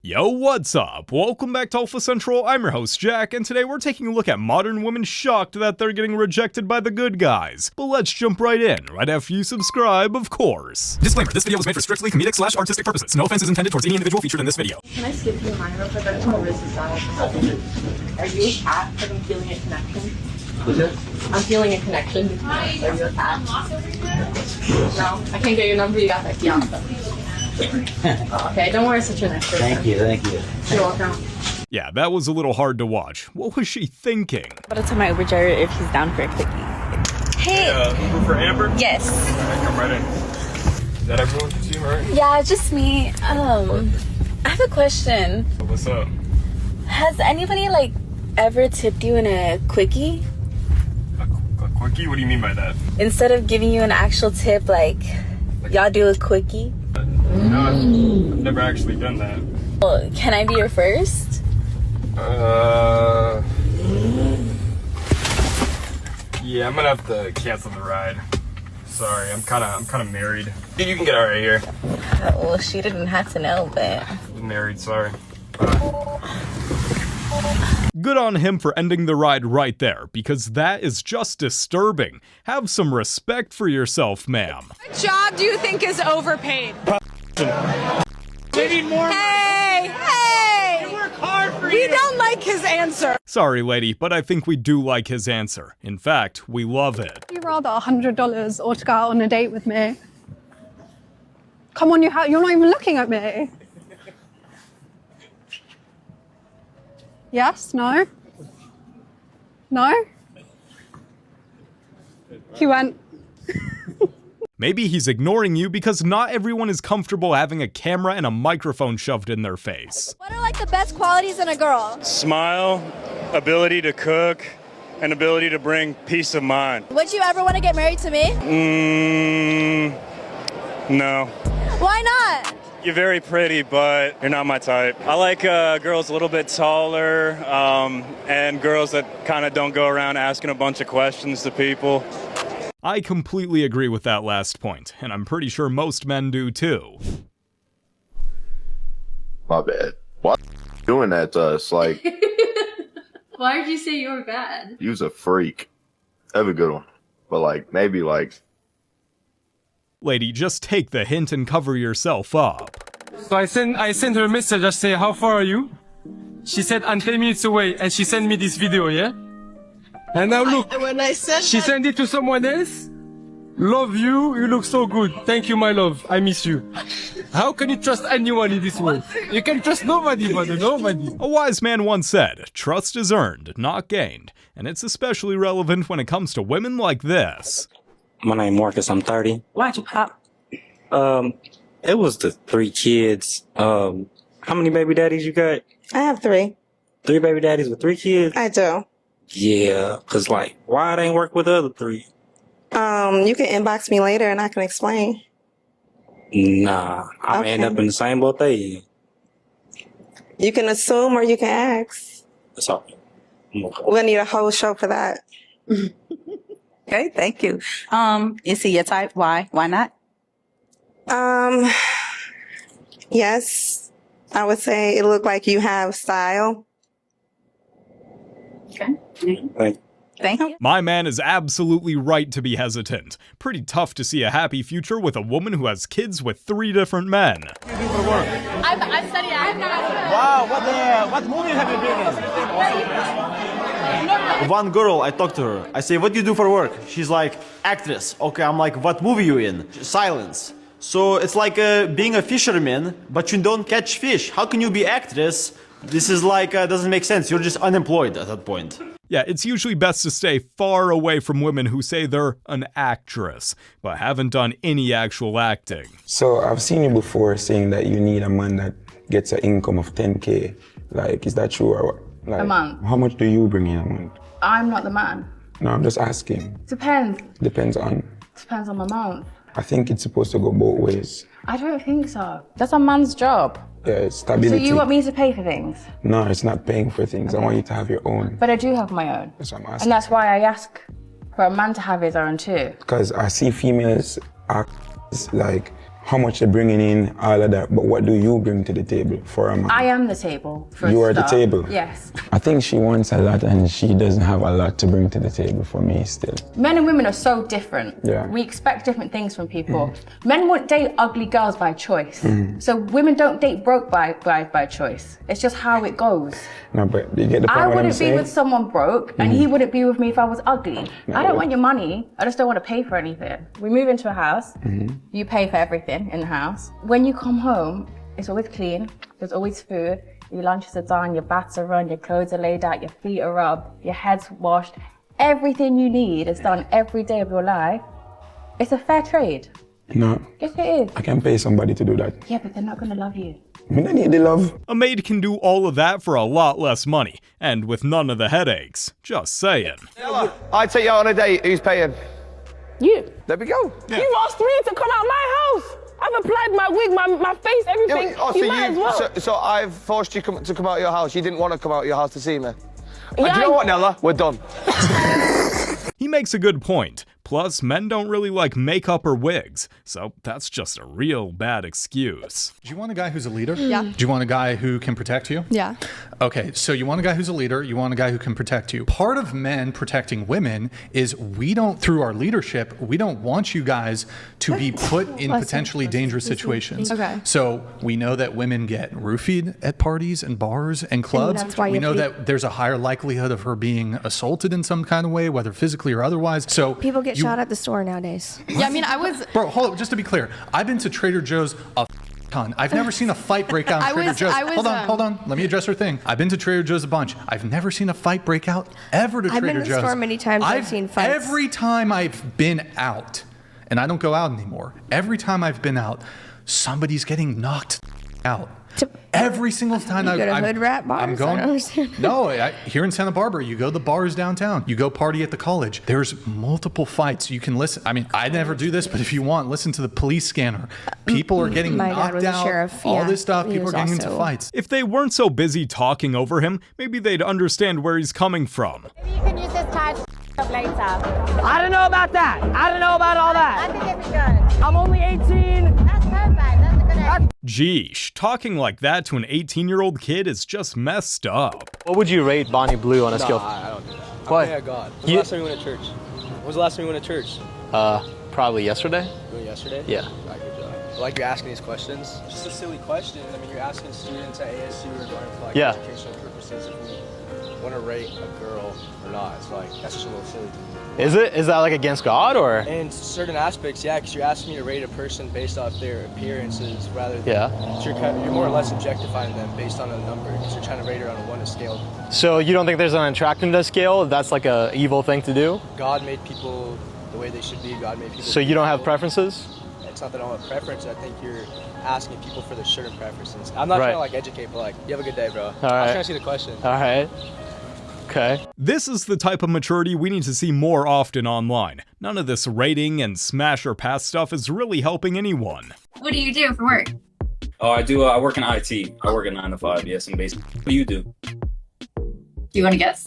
Yo, what's up? Welcome back to Alpha Central. I'm your host, Jack, and today we're taking a look at modern women shocked that they're getting rejected by the good guys. But let's jump right in, right after you subscribe, of course. Disclaimer, this video was made for strictly comedic/artistic purposes. No offense is intended towards any individual featured in this video. Can I skip you mine real quick? I just want to risk this down for something. Are you a cat? Because I'm feeling a connection. What's it? I'm feeling a connection. Are you a cat? No? I can't get your number. You got that fiance. Oh, okay, don't worry, such an extra. Thank you. You're welcome. Yeah, that was a little hard to watch. What was she thinking? But I'll tell my Uber driver if he's down for a quickie. Hey! Uber for Amber? Yes. Alright, come right in. Is that everyone for you, right? Yeah, just me. I have a question. So what's up? Has anybody, ever tipped you in a quickie? A quickie? What do you mean by that? Instead of giving you an actual tip, y'all do a quickie? No, I've never actually done that. Well, can I be your first? Yeah, I'm gonna have to cancel the ride. Sorry, I'm kind of married. You can get out right here. Well, she didn't have to know, but... I'm married, sorry. Good on him for ending the ride right there, because that is just disturbing. Have some respect for yourself, ma'am. What job do you think is overpaid? They need more. Hey! They work hard for We don't like his answer. Sorry, lady, but I think we do like his answer. In fact, we love it. Would you rather $100 or to go out on a date with me? Come on, you're not even looking at me. Yes? No? No? He went... Maybe he's ignoring you because not everyone is comfortable having a camera and a microphone shoved in their face. What are the best qualities in a girl? Smile, ability to cook, and ability to bring peace of mind. Would you ever want to get married to me? No. Why not? You're very pretty, but you're not my type. I like girls a little bit taller, and girls that kind of don't go around asking a bunch of questions to people. I completely agree with that last point, and I'm pretty sure most men do too. My bad. Why doing that to us? Why did you say you were bad? You's a freak. Have a good one. But maybe Lady, just take the hint and cover yourself up. So I sent her a message. I say, how far are you? She said, I'm 10 minutes away, and she sent me this video, yeah? And now look, she sent it to someone else. Love you, you look so good. Thank you, my love, I miss you. How can you trust anyone in this world? You can trust nobody, brother, nobody. A wise man once said, trust is earned, not gained. And it's especially relevant when it comes to women like this. My name Marcus, I'm 30. Why'd you pop? It was the 3 kids. How many baby daddies you got? I have 3. 3 baby daddies with 3 kids? I do. Yeah, cause why it ain't work with the other 3? You can inbox me later and I can explain. Nah, I end up in the same boat they in. You can assume or you can ask. That's all. We'll need a whole show for that. Okay, thank you. Is he your type? Why? Why not? Yes. I would say it looked like you have style. Okay. Thank you. My man is absolutely right to be hesitant. Pretty tough to see a happy future with a woman who has kids with 3 different men. I'm studying. Wow, what movie have you been in? One girl, I talked to her. I say, what do you do for work? She's like, actress. Okay, I'm like, what movie you in? Silence. So it's like being a fisherman, but you don't catch fish. How can you be actress? This is doesn't make sense. You're just unemployed at that point. Yeah, it's usually best to stay far away from women who say they're an actress, but haven't done any actual acting. So I've seen you before saying that you need a man that gets an income of 10K. Is that true or A month. How much do you bring in a month? I'm not the man. No, I'm just asking. Depends. Depends on my month. I think it's supposed to go both ways. I don't think so. That's a man's job. Yeah, it's stability. So you want me to pay for things? No, it's not paying for things. I want you to have your own. But I do have my own. That's what I'm asking. And that's why I ask for a man to have his own too. Because I see females act how much they're bringing in, all of that. But what do you bring to the table for a man? I am the table. For You are the table? Yes. I think she wants a lot and she doesn't have a lot to bring to the table for me still. Men and women are so different. Yeah. We expect different things from people. Men won't date ugly girls by choice. So women don't date broke by choice. It's just how it goes. No, but you get the point I what I'm wouldn't be saying? with someone broke and he wouldn't be with me if I was ugly. I don't want your money. I just don't want to pay for anything. We move into a house. You pay for everything in the house. When you come home, it's always clean. There's always food. Your lunches are done, your baths are run, your clothes are laid out, your feet are rubbed, your head's washed. Everything you need is done every day of your life. It's a fair trade. No. Yes, it is. I can pay somebody to do that. Yeah, but they're not going to love you. I don't need the love. A maid can do all of that for a lot less money, and with none of the headaches. Just saying. I take you out on a date, who's paying? You. There we go. You asked me to come out my house. I've applied my wig, my face, everything. You might as well. So I've forced you to come out of your house. You didn't want to come out of your house to see me. Yeah, And do you know what, Nella? We're done. He makes a good point. Plus, men don't really like makeup or wigs, so that's just a real bad excuse. Do you want a guy who's a leader? Yeah. Do you want a guy who can protect you? Yeah. Okay, so you want a guy who's a leader, you want a guy who can protect you. Part of men protecting women is through our leadership, we don't want you guys to be put in potentially dangerous situations. Okay. So we know that women get roofied at parties and bars and clubs. that's why We you know have to that there's a higher likelihood of her being assaulted in some kind of way, whether physically or otherwise. So People get shot at the store nowadays. Yeah, I mean, I was... Bro, hold up, just to be clear, I've been to Trader Joe's a ton. I've never seen a fight break out in Trader Joe's. Hold on. Let me address her thing. I've been to Trader Joe's a bunch. I've never seen a fight break out ever to Trader Joe's. I've been to the store many times. I've seen fights. Every time I've been out, and I don't go out anymore, every time I've been out, somebody's getting knocked out. Every single time You go to hood rat bars? I'm I going. don't understand. No, here in Santa Barbara, you go to the bars downtown. You go party at the college. There's multiple fights. You can listen. I mean, I never do this, but if you want, listen to the police scanner. People are getting My dad knocked was a out. sheriff, All yeah. this stuff. He People was are getting into also- fights. If they weren't so busy talking over him, maybe they'd understand where he's coming from. Maybe you can use this tag up later. I don't know about that. I don't know about all that. I think it'd be good. I'm only 18. That's perfect. That's a good idea. Geesh, talking like that to an 18-year-old kid is just messed up. What would you rate Bonnie Blue on a scale? I don't do that. Why? I God. When's the last time you went to church? When's the last time you went to church? Probably yesterday. You went yesterday? Yeah. Good job. I like you're asking these questions. It's just a silly question. I mean, you're asking students at ASU regarding for like Yeah. educational purposes if we want to rate a girl or not. It's like, that's just a little silly to me. Is it? Is that like against God or? In certain aspects, yeah, because you're asking me to rate a person based off their appearances rather than you're more or less objectifying them based on a number because you're trying to rate her on a 1 scale. So you don't think there's an attractiveness scale? That's like a evil thing to do? God made people the way they should be. God made people. So you don't have preferences? It's not that I don't have preference. I think you're asking people for their certain preferences. I'm not trying to like educate, but like, you have a good day, bro. I was trying to see the question. All right. Okay. This is the type of maturity we need to see more often online. None of this rating and smash or pass stuff is really helping anyone. What do you do for work? Oh, I do. I work in IT. I work at 9 to 5. Yes, in basement. What do you do? Do you want to guess?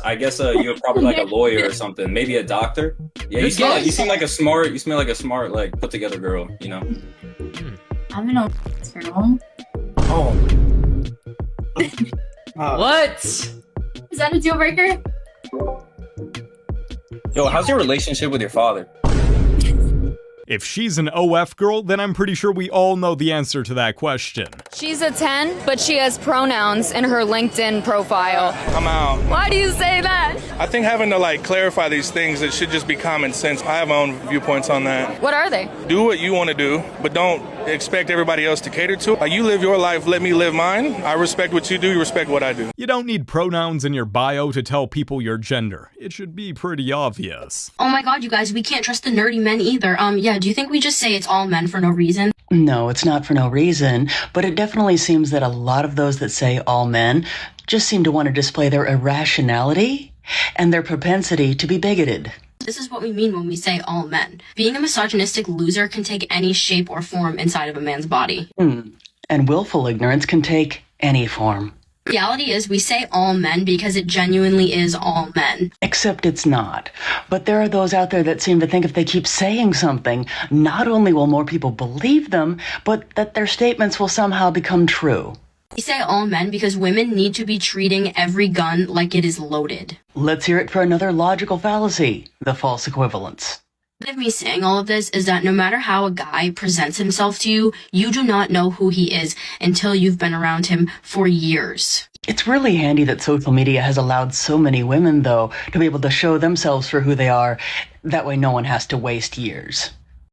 I guess you're probably like a lawyer or something. Maybe a doctor. Yeah, you seem like a smart. You seem like a smart, like put together girl. You know. I'm an old girl. Oh. What? Is that a deal breaker? Yo, how's your relationship with your father? If she's an OF girl, then I'm pretty sure we all know the answer to that question. She's a 10, but she has pronouns in her LinkedIn profile. I'm out. Why do you say that? I think having to like clarify these things, it should just be common sense. I have my own viewpoints on that. What are they? Do what you want to do, but don't expect everybody else to cater to. Like, you live your life, let me live mine. I respect what you do, you respect what I do. You don't need pronouns in your bio to tell people your gender. It should be pretty obvious. Oh my god, you guys, we can't trust the nerdy men either. Yeah, do you think we just say it's all men for no reason? No, it's not for no reason, but it definitely seems that a lot of those that say all men just seem to want to display their irrationality and their propensity to be bigoted. This is what we mean when we say all men. Being a misogynistic loser can take any shape or form inside of a man's body. And willful ignorance can take any form. Reality is we say all men because it genuinely is all men. Except it's not. But there are those out there that seem to think if they keep saying something, not only will more people believe them, but that their statements will somehow become true. We say all men because women need to be treating every gun like it is loaded. Let's hear it for another logical fallacy, the false equivalence. Part of me saying all of this is that no matter how a guy presents himself to you, you do not know who he is until you've been around him for years. It's really handy that social media has allowed so many women, though, to be able to show themselves for who they are. That way no one has to waste years.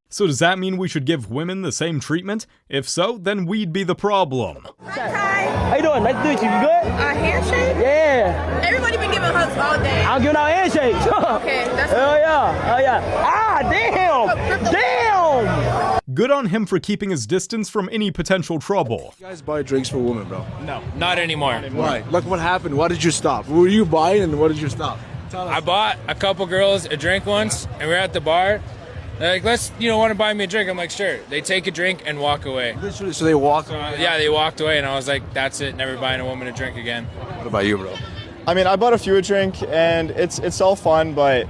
So does that mean we should give women the same treatment? If so, then we'd be the problem. How you doing? Nice to meet you. You good? A handshake? Yeah. Everybody been giving hugs all day. I'm giving out handshakes. Okay, that's Hell yeah. Oh yeah. Ah, damn. Damn. Good on him for keeping his distance from any potential trouble. You guys buy drinks for women, bro? No, not anymore. Why? Like what happened? Why did you stop? What were you buying and what did you stop? I bought a couple girls a drink once, and we were at the bar. They're like, let's, want to buy me a drink? I'm like, sure. They take a drink and walk away. Literally, so they walk away? Yeah, they walked away, and I was like, that's it, never buying a woman a drink again. What about you, bro? I mean, I bought a few a drink, and it's all fun, but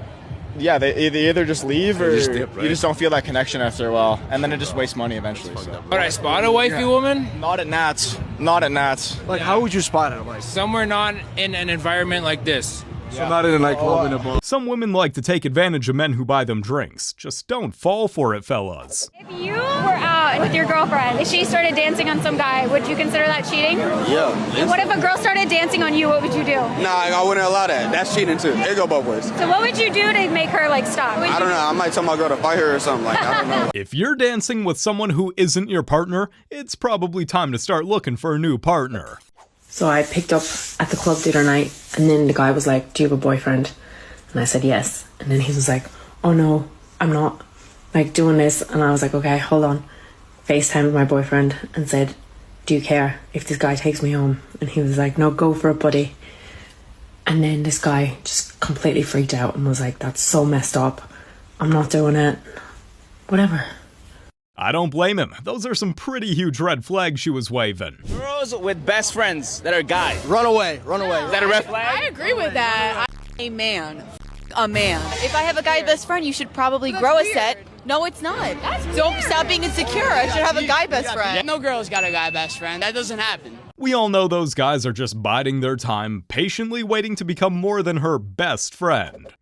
yeah, they either just leave or just dip, right? You just don't feel that connection after a while, and then it just wastes money eventually. So. But I spot a wifey woman? Not at Nats. Not at Nats. Like, how would you spot it? Like somewhere not in an environment like this. So not in a nightclub in a bar. Some women like to take advantage of men who buy them drinks. Just don't fall for it, fellas. If you were out with your girlfriend, if she started dancing on some guy, would you consider that cheating? Yeah. What if a girl started dancing on you, what would you do? Nah, I wouldn't allow that. That's cheating too. It go both ways. So what would you do to make her stop? I don't know. I might tell my girl to fight her or something. I don't know. If you're dancing with someone who isn't your partner, it's probably time to start looking for a new partner. So I picked up at the club the other night, and then the guy was like, do you have a boyfriend? And I said yes. And then he was like, oh no, I'm not doing this. And I was like, okay, hold on. FaceTimed my boyfriend and said, do you care if this guy takes me home? And he was like, no, go for it, buddy. And then this guy just completely freaked out and was like, that's so messed up. I'm not doing it. Whatever. I don't blame him. Those are some pretty huge red flags she was waving. Girls with best friends that are guys. Run away. Run away. Is that a red flag? I agree with that. A man. A man. If I have a guy best friend, you should probably grow a set. No, it's not. Don't stop being insecure. I should have a guy best friend. No girl's got a guy best friend. That doesn't happen. We all know those guys are just biding their time, patiently waiting to become more than her best friend.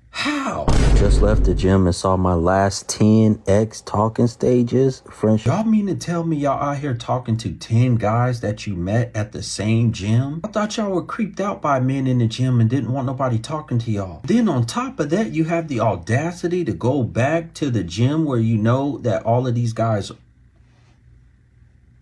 How? Just left the gym and saw my last 10x talking stages. Friendship. Y'all mean to tell me y'all out here talking to 10 guys that you met at the same gym? I thought y'all were creeped out by men in the gym and didn't want nobody talking to y'all. Then on top of that, you have the audacity to go back to the gym where you know that all of these guys.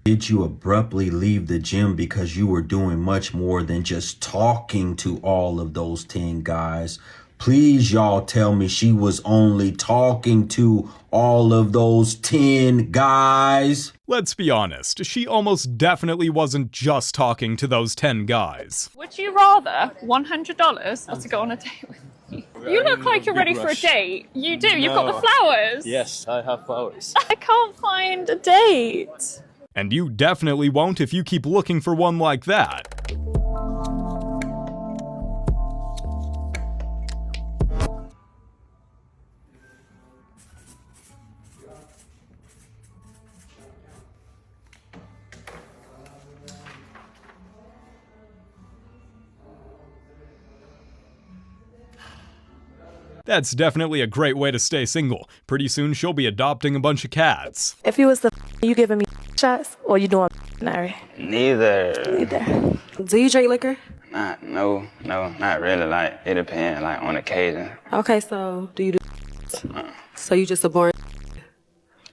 Did you abruptly leave the gym because you were doing much more than just talking to all of those 10 guys? Please, y'all tell me she was only talking to all of those 10 guys. Let's be honest, she almost definitely wasn't just talking to those 10 guys. Would you rather $100 or to go on a date with me? You look like you're ready for a date. You do, you've got the flowers. Yes, I have flowers. I can't find a date. And you definitely won't if you keep looking for one like that. That's definitely a great way to stay single. Pretty soon she'll be adopting a bunch of cats. If you was the you giving me shots or you doing Larry? Neither. Do you drink liquor? No, not really. Like, it depends, like, on occasion. Okay, so do you do So you just a boring?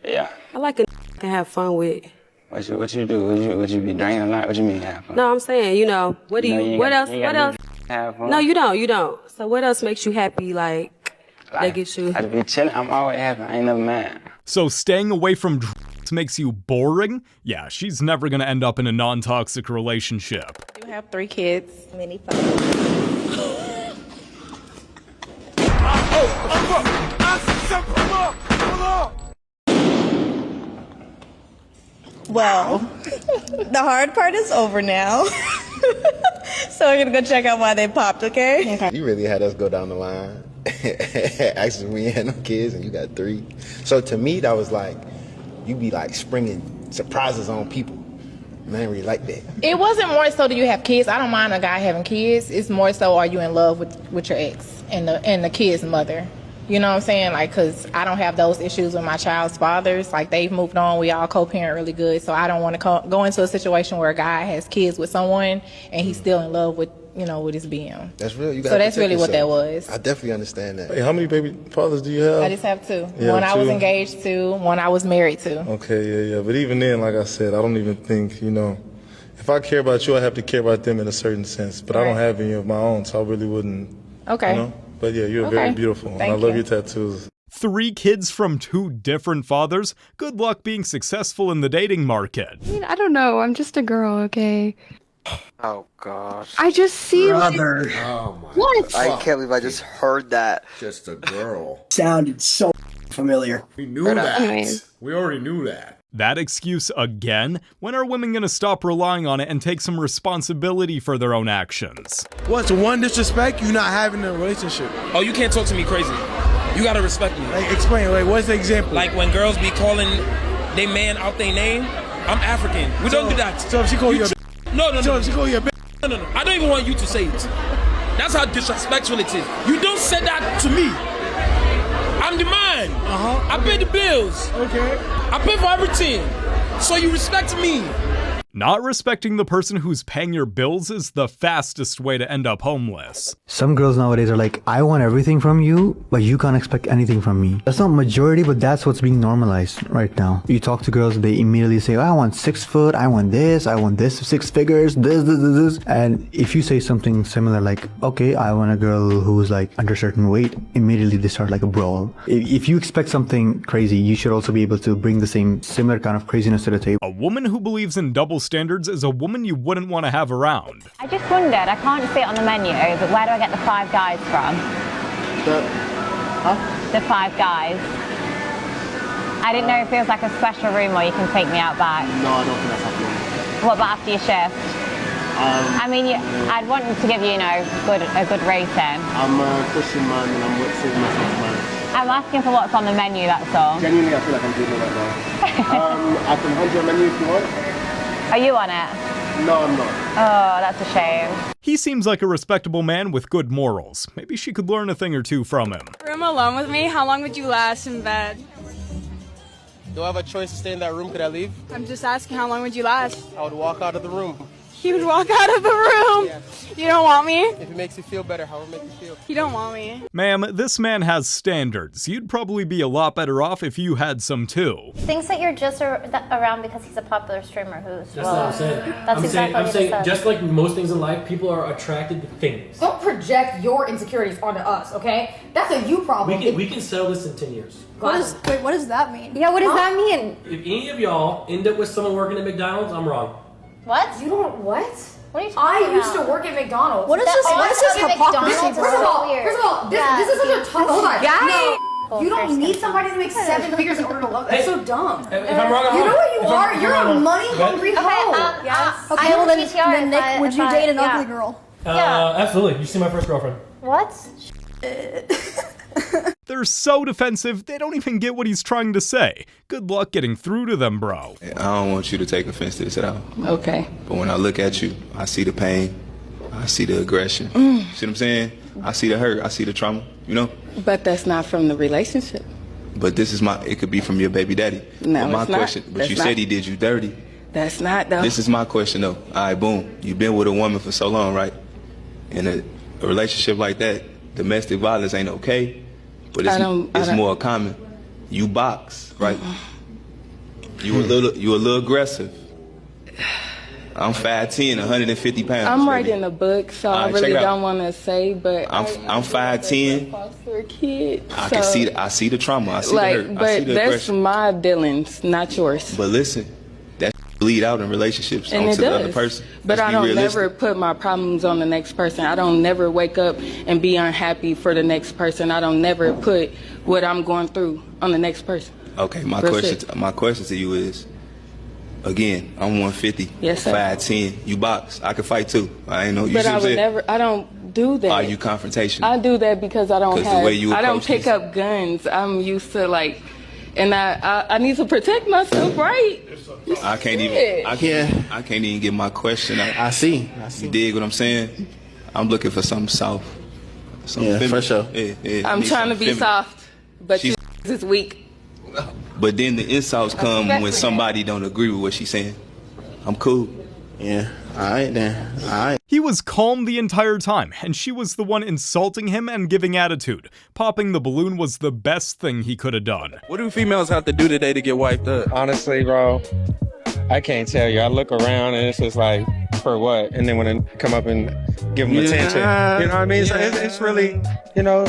Yeah. I like a to have fun with. What you do? Would you be drinking a lot? What you mean have fun? No, I'm saying, what do you what else? Have fun? No, you don't. So what else makes you happy, that gets you? I be chilling. I'm always happy. I ain't never mad. So staying away from drugs makes you boring? Yeah, she's never gonna end up in a non-toxic relationship. You have 3 kids. Many fun. Well, the hard part is over now. So we're gonna go check out why they popped, okay? You really had us go down the line. Actually, we ain't had no kids and you got 3. So to me, that was like, you be like springing surprises on people. Man, I didn't really like that. It wasn't more so do you have kids. I don't mind a guy having kids. It's more so are you in love with your ex and the kid's mother. You know what I'm saying? Like, because I don't have those issues with my child's fathers. Like, they've moved on. We all co-parent really good. So I don't want to go into a situation where a guy has kids with someone and he's still in love with, you know, with his BM. That's real. You so that's really what that was. I definitely understand that. Hey, how many baby fathers do you have? I just have 2. Yeah, one I was 2. engaged to, one I was married to. Okay, yeah. But even then, like I said, I don't even think, you know, if I care about you, I have to care about them in a certain sense. But I don't have any of my own, so I really wouldn't. Okay. You know? But yeah, you're very beautiful. Thank and I love you. your tattoos. 3 kids from 2 different fathers? Good luck being successful in the dating market. I mean, I don't know. I'm just a girl, okay? Oh, God. I just see... Brother. Oh, my What? I can't believe I just heard that. Just a girl. Sounded so familiar. We knew that. We already knew that. That excuse again? When are women gonna stop relying on it and take some responsibility for their own actions? What's one disrespect? You not having a relationship. Oh, you can't talk to me crazy. You gotta respect me. Like, explain. Like, what's the example? Like when girls be calling they man out their name. I'm African. We don't do that. So if she call you a No. So if she call you a No. I don't even want you to say it. That's how disrespectful it is. You don't say that to me. I'm the man. I pay the bills. Okay. I pay for everything. So you respect me. Not respecting the person who's paying your bills is the fastest way to end up homeless. Some girls nowadays are like, I want everything from you, but you can't expect anything from me. That's not majority, but that's what's being normalized right now. You talk to girls, they immediately say, I want 6 foot, I want this 6 figures, this. And if you say something similar like, okay, I want a girl who's like under certain weight, immediately they start like a brawl. If you expect something crazy, you should also be able to bring the similar kind of craziness to the table. A woman who believes in double standards is a woman you wouldn't want to have around. I just wondered, I can't see it on the menu, but where do I get the 5 guys from? The 5 guys. I didn't know if it was like a special room or you can take me out back. No, I don't think that's happening. What about after your shift? I mean, I'd want to give you, a good rating. I'm a Christian man and I'm saving myself marriage. I'm asking for what's on the menu, that's all. Genuinely, I feel like I'm doing it right now. I can hand you a menu if you want. Are you on it? No, I'm not. Oh, that's a shame. He seems like a respectable man with good morals. Maybe she could learn a thing or 2 from him. Room alone with me? How long would you last in bed? Do I have a choice to stay in that room? Could I leave? I'm just asking, how long would you last? I would walk out of the room. You would walk out of the room? Yeah. You don't want me? If it makes you feel better, how would it make you feel? You don't want me. Ma'am, this man has standards. You'd probably be a lot better off if you had some too. Thinks that you're just around because he's a popular streamer who's... That's not what I'm saying. That's exactly what I'm saying just like most things in life, people are attracted to things. Don't project your insecurities onto us, okay? That's a you problem. We can settle this in 10 years. What does that mean? Yeah, what does that mean? If any of y'all end up with someone working at McDonald's, I'm wrong. What? You don't what? What are you talking about? I used to work at McDonald's. What is this hypocrisy? First of all, this is such a tough... Hold on. No, you don't need somebody to make 7 figures in order to love. That's so dumb. If I'm wrong, I'm You know wrong. what you are? You're a money-hungry hoe. Yes. Okay, well then Nick, would you date an ugly girl? Absolutely. You see my first girlfriend. What? They're so defensive, they don't even get what he's trying to say. Good luck getting through to them, bro. I don't want you to take offense to this at all. Okay. But when I look at you, I see the pain. I see the aggression. See what I'm saying? I see the hurt. I see the trauma, But that's not from the relationship. But this is it could be from your baby daddy. No, but my it's not. question, but That's you not. Oh. said he did you dirty. That's not, though. This is my question, though. All right, boom. You've been with a woman for so long, right? In a relationship like that, domestic violence ain't okay. But it's more common. You box, right? You a little aggressive. I'm 5'10", 150 pounds. I'm baby. writing a book, so I really don't want to say, but I'm 5'10". Foster kid. I see the trauma. I see the hurt. I see But the that's aggression. my dealings, not yours. But listen, that bleed out in relationships And onto it the does. other person. But Let's I be don't realistic. never put my problems on the next person. I don't never wake up and be unhappy for the next person. I don't never put what I'm going through on the next person. Okay, my That's question to you is, Again, I'm 150. Yes, sir. 5'10". You box. I can fight too. I ain't know you But should I would say. never. I don't do that. Are you confrontational? I do that because I don't 'Cause the have. way you I don't approach pick this- up guns. I'm used to like, and I need to protect myself, right? I can't even. I can't even get my question out. I see. You dig what I'm saying? I'm looking for something soft. Something Yeah, for feminine. sure. Yeah, I I'm need trying to something be feminine. soft, but you She's- is weak. But then the insults come when somebody don't agree with what she's saying. I'm cool. Yeah. All right then. All right. He was calm the entire time, and she was the one insulting him and giving attitude. Popping the balloon was the best thing he could have done. What do females have to do today to get wiped up? Honestly, bro, I can't tell you. I look around and it's just like, for what? And then when I come up and give them attention, you know what I mean? So it's really, you know,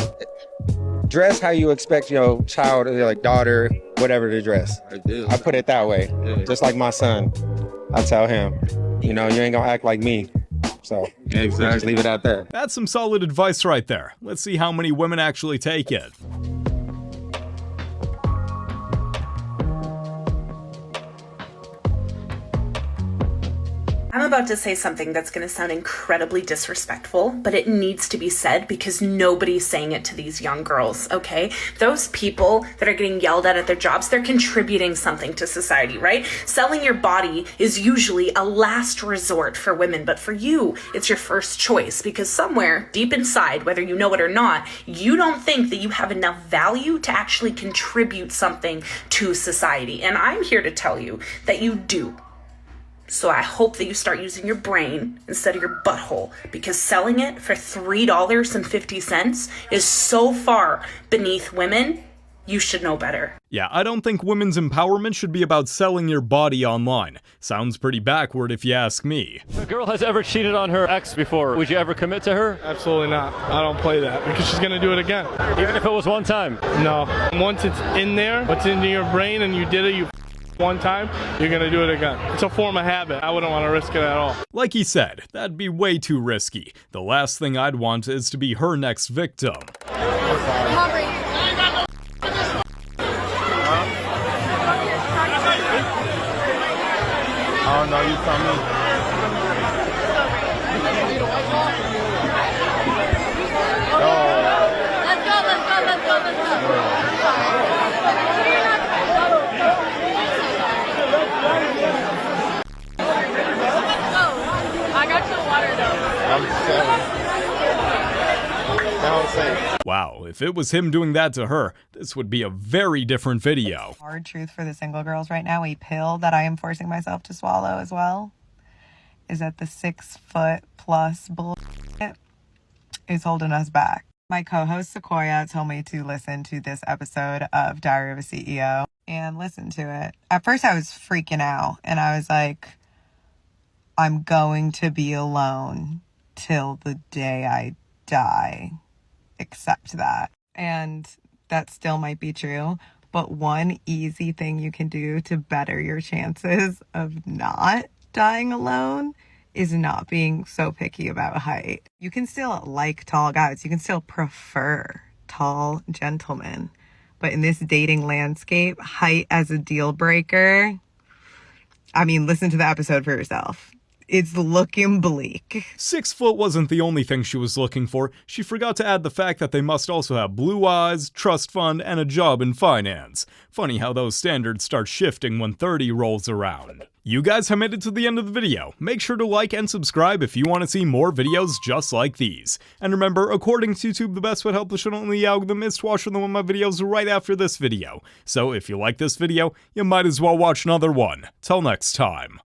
dress how you expect your child, like daughter, whatever to dress. I put it that way. Just like my son, I tell him, you know, you ain't gonna act like me. So just leave it at that. That's some solid advice right there. Let's see how many women actually take it. I'm about to say something that's going to sound incredibly disrespectful, but it needs to be said because nobody's saying it to these young girls, okay? Those people that are getting yelled at their jobs, they're contributing something to society, right? Selling your body is usually a last resort for women, but for you, it's your first choice because somewhere deep inside, whether you know it or not, you don't think that you have enough value to actually contribute something to society. And I'm here to tell you that you do. So I hope that you start using your brain instead of your butthole because selling it for $3.50 is so far beneath women, you should know better. Yeah, I don't think women's empowerment should be about selling your body online. Sounds pretty backward if you ask me. If a girl has ever cheated on her ex before, would you ever commit to her? Absolutely not. I don't play that because she's gonna do it again. Even if it was one time? No. Once it's in there, what's in your brain and you did it, you one time, you're gonna do it again. It's a form of habit. I wouldn't want to risk it at all. Like he said, that'd be way too risky. The last thing I'd want is to be her next victim. Oh no, you coming? I got your water though. Wow, if it was him doing that to her, this would be a very different video. Hard truth for the single girls right now, a pill that I am forcing myself to swallow as well, is that the 6-foot+ bullshit is holding us back. My co-host Sequoia told me to listen to this episode of Diary of a CEO and listen to it. At first I was freaking out and I was like, I'm going to be alone till the day I die. Accept that. And that still might be true. But one easy thing you can do to better your chances of not dying alone is not being so picky about height. You can still like tall guys. You can still prefer tall gentlemen. But in this dating landscape, height as a deal breaker, I mean, listen to the episode for yourself. It's looking bleak. 6 foot wasn't the only thing she was looking for. She forgot to add the fact that they must also have blue eyes, trust fund, and a job in finance. Funny how those standards start shifting when 30 rolls around. You guys have made it to the end of the video. Make sure to like and subscribe if you want to see more videos just like these. And remember, according to YouTube, the best way to help the channel in the algorithm is to watch one of my videos right after this video. So if you like this video, you might as well watch another one. Till next time.